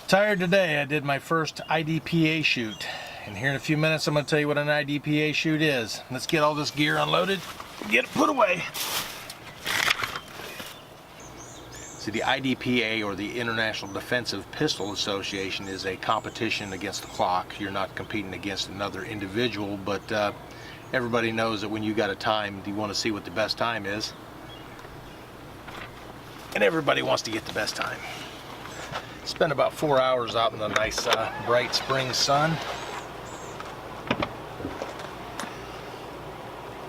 Tired today. I did my first IDPA shoot, and here in a few minutes I'm going to tell you what an IDPA shoot is. Let's get all this gear unloaded and get it put away. See, the IDPA, or the International Defensive Pistol Association, is a competition against the clock. You're not competing against another individual, but everybody knows that when you got a time, you want to see what the best time is, and everybody wants to get the best time. Spent about 4 hours out in the nice bright spring sun.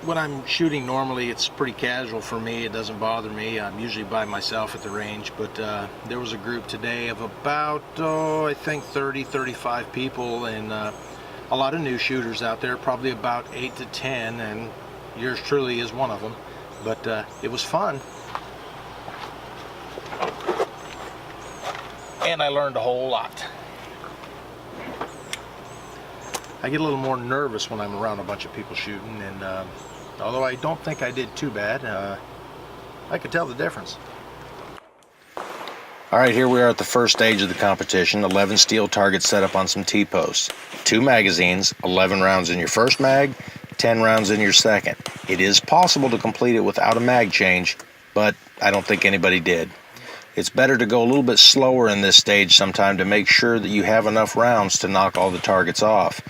When I'm shooting normally, it's pretty casual for me. It doesn't bother me. I'm usually by myself at the range, but there was a group today of about, I think 30-35 people, and a lot of new shooters out there, probably about 8 to 10, and yours truly is one of them. But it was fun. And I learned a whole lot. I get a little more nervous when I'm around a bunch of people shooting, and although I don't think I did too bad, I could tell the difference. Alright, here we are at the first stage of the competition. 11 steel targets set up on some T-posts. 2 magazines, 11 rounds in your first mag, 10 rounds in your second. It is possible to complete it without a mag change, but I don't think anybody did. It's better to go a little bit slower in this stage sometime to make sure that you have enough rounds to knock all the targets off.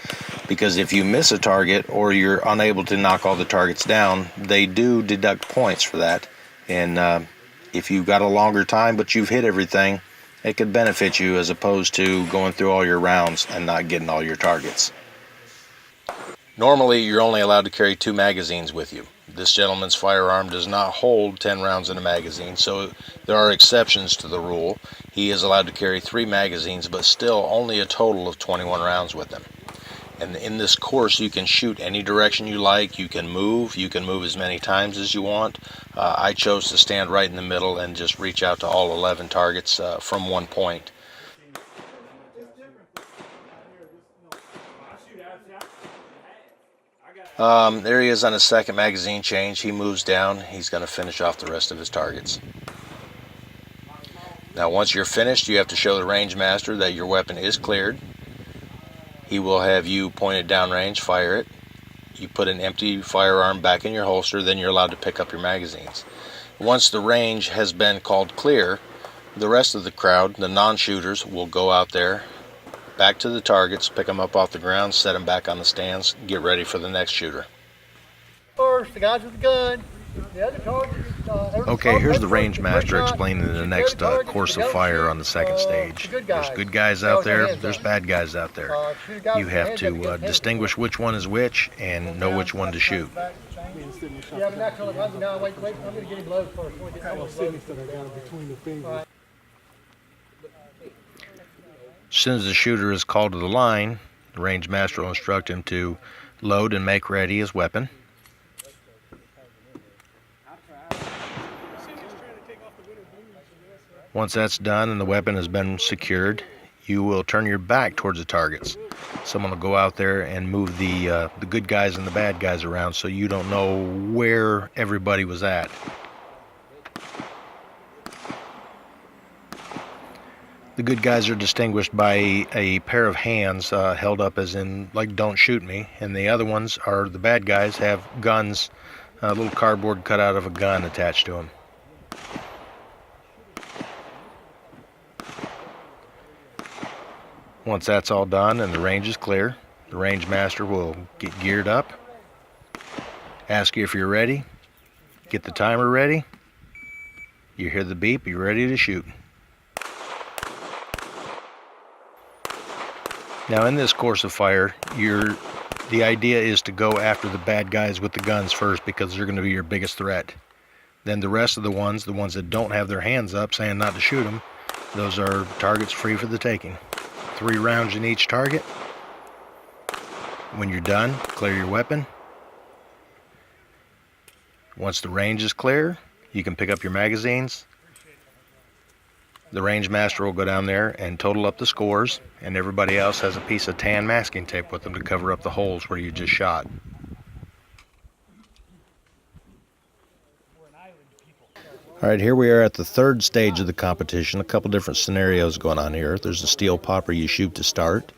Because if you miss a target or you're unable to knock all the targets down, they do deduct points for that. And if you've got a longer time but you've hit everything, it could benefit you as opposed to going through all your rounds and not getting all your targets. Normally, you're only allowed to carry 2 magazines with you. This gentleman's firearm does not hold 10 rounds in a magazine, so there are exceptions to the rule. He is allowed to carry 3 magazines, but still only a total of 21 rounds with him. And in this course, you can shoot any direction you like. You can move as many times as you want. I chose to stand right in the middle and just reach out to all 11 targets from one point. There he is on his second magazine change. He moves down. He's going to finish off the rest of his targets. Now, once you're finished, you have to show the range master that your weapon is cleared. He will have you point it downrange, fire it. You put an empty firearm back in your holster, then you're allowed to pick up your magazines. Once the range has been called clear, the rest of the crowd, the non-shooters, will go out there, back to the targets, pick them up off the ground, set them back on the stands, get ready for the next shooter. First, the guys with the gun. The other target is, okay, here's the range master explaining the next course of fire on the second stage. There's good guys out there, there's bad guys out there. You have to distinguish which one is which and know which one to shoot. Yeah, but that's all. No, wait, I'm going to get him low first. As soon as the shooter is called to the line, the range master will instruct him to load and make ready his weapon. Once that's done and the weapon has been secured, you will turn your back towards the targets. Someone will go out there and move the good guys and the bad guys around so you don't know where everybody was at. The good guys are distinguished by a pair of hands held up as in, like, don't shoot me. And the other ones are the bad guys, have guns, a little cardboard cut out of a gun attached to them. Once that's all done and the range is clear, the range master will get geared up, ask you if you're ready, get the timer ready, you hear the beep, you're ready to shoot. Now, in this course of fire, the idea is to go after the bad guys with the guns first because they're going to be your biggest threat. Then the rest of the ones that don't have their hands up saying not to shoot them, those are targets free for the taking. 3 rounds in each target. When you're done, clear your weapon. Once the range is clear, you can pick up your magazines. The range master will go down there and total up the scores, and everybody else has a piece of tan masking tape with them to cover up the holes where you just shot. All right, here we are at the third stage of the competition. A couple different scenarios going on here. There's a steel popper you shoot to start.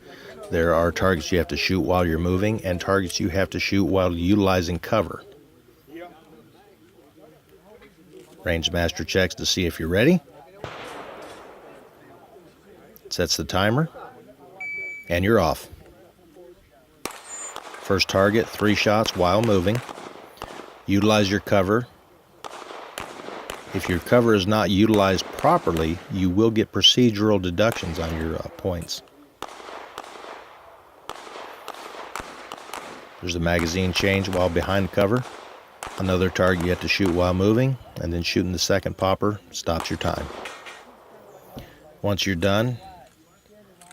There are targets you have to shoot while you're moving, and targets you have to shoot while utilizing cover. Range master checks to see if you're ready. Sets the timer, and you're off. First target, 3 shots while moving. Utilize your cover. If your cover is not utilized properly, you will get procedural deductions on your points. There's a magazine change while behind cover. Another target you have to shoot while moving, and then shooting the second popper stops your time. Once you're done,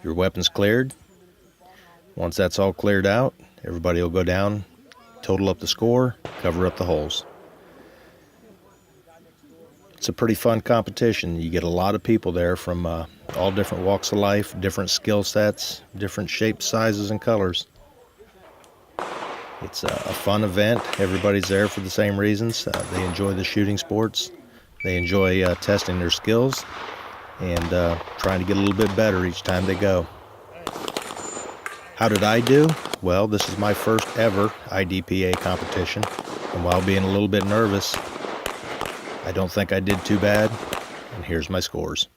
your weapon's cleared. Once that's all cleared out, everybody will go down, total up the score, cover up the holes. It's a pretty fun competition. You get a lot of people there from all different walks of life, different skill sets, different shapes, sizes, and colors. It's a fun event. Everybody's there for the same reasons. They enjoy the shooting sports. They enjoy testing their skills and trying to get a little bit better each time they go. How did I do? Well, this is my first ever IDPA competition, and while being a little bit nervous, I don't think I did too bad, and here's my scores.